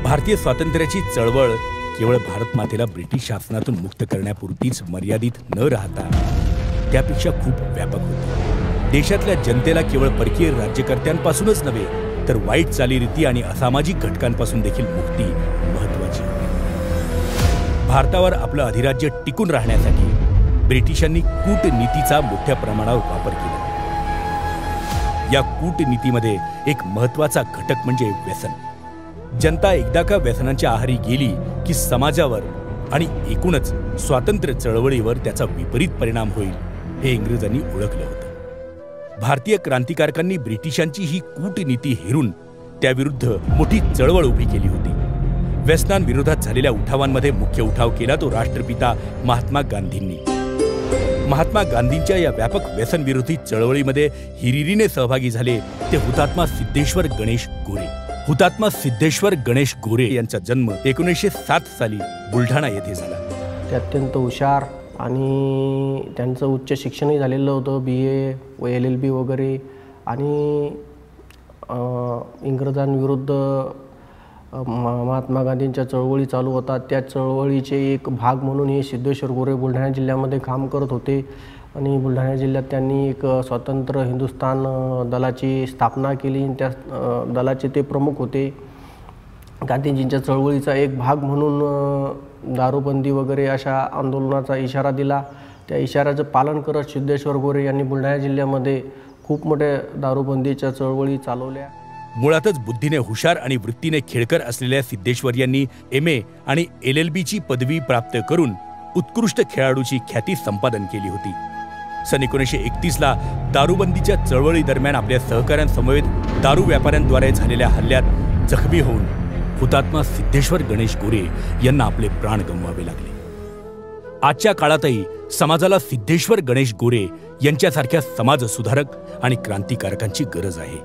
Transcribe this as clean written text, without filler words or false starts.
भारतीय स्वातंत्र्याची चळवळ केवळ भारत मातेला ब्रिटिश शासनातून मुक्त करण्यापुरतीच मर्यादित न राहता त्यापेक्षा खूप व्यापक होती। देशातल्या जनतेला केवळ परकीय राज्यकर्त्यांपासूनच नव्हे तर वाईट चालीरीती आणि असामाजिक घटकांपासून देखील मुक्ती महत्त्वाची होती। भारतावर आपलं अधिराज्य टिकून राहण्यासाठी ब्रिटिशांनी कूटनीतीचा मोठ्या प्रमाणावर वापर केला। या कूटनीतीमध्ये एक महत्त्वाचा घटक म्हणजे व्यसन। जनता एकदा का व्यसनांच्या आहारी गेली की समाजावर आणि एकूणच स्वातंत्र्य चळवळीवर त्याचा विपरीत परिणाम होईल हे इंग्रजांनी ओळखलं होतं। भारतीय क्रांतिकारकांनी ब्रिटिशांची ही कूटनीती हेरून त्याविरुद्ध मोठी चळवळ उभी केली होती। व्यसनांविरोधात झालेल्या उठावांमध्ये मुख्य उठाव केला तो राष्ट्रपिता महात्मा गांधींनी। महात्मा गांधींच्या या व्यापक व्यसनविरोधी चळवळीमध्ये हिरिरीने सहभागी झाले ते हुतात्मा सिद्धेश्वर गणेश गोरे। हुतात्मा सिद्धेश्वर गणेश गोरे यांचा जन्म 1907 साली बुलढाणा येथे झाला। ते अत्यंत हुशार आणि त्यांचं उच्च शिक्षणही झालेलं होतं, BA व LLB वगैरे। आणि इंग्रजांविरुद्ध महात्मा गांधींच्या चळवळी चालू होतात, त्या चळवळीचे एक भाग म्हणून हे सिद्धेश्वर गोरे बुलढाणा जिल्ह्यामध्ये काम करत होते। आणि बुलढाणा जिल्ह्यात त्यांनी एक स्वतंत्र हिंदुस्थान दलाची स्थापना केली। त्या दलाचे ते प्रमुख होते। गांधीजींच्या चळवळीचा एक भाग म्हणून दारूबंदी वगैरे अशा आंदोलनाचा इशारा दिला। त्या इशाऱ्याचं पालन करत सिद्धेश्वर गोरे यांनी बुलढाणा जिल्ह्यामध्ये खूप मोठ्या दारूबंदीच्या चळवळी चालवल्या। मुळातच बुद्धीने हुशार आणि वृत्तीने खेळकर असलेल्या सिद्धेश्वर यांनी MA आणि LLBची पदवी प्राप्त करून उत्कृष्ट खेळाडूची ख्याती संपादन केली होती। सन 1931ला दारूबंदीच्या चळवळी दरम्यान आपल्या सहकाऱ्यांसमवेत दारू व्यापाऱ्यांद्वारे झालेल्या हल्ल्यात जखमी होऊन हुतात्मा सिद्धेश्वर गणेश गोरे यांना आपले प्राण गमवावे लागले। आजच्या काळातही समाजाला सिद्धेश्वर गणेश गोरे यांच्यासारख्या समाजसुधारक आणि क्रांतिकारकांची गरज आहे।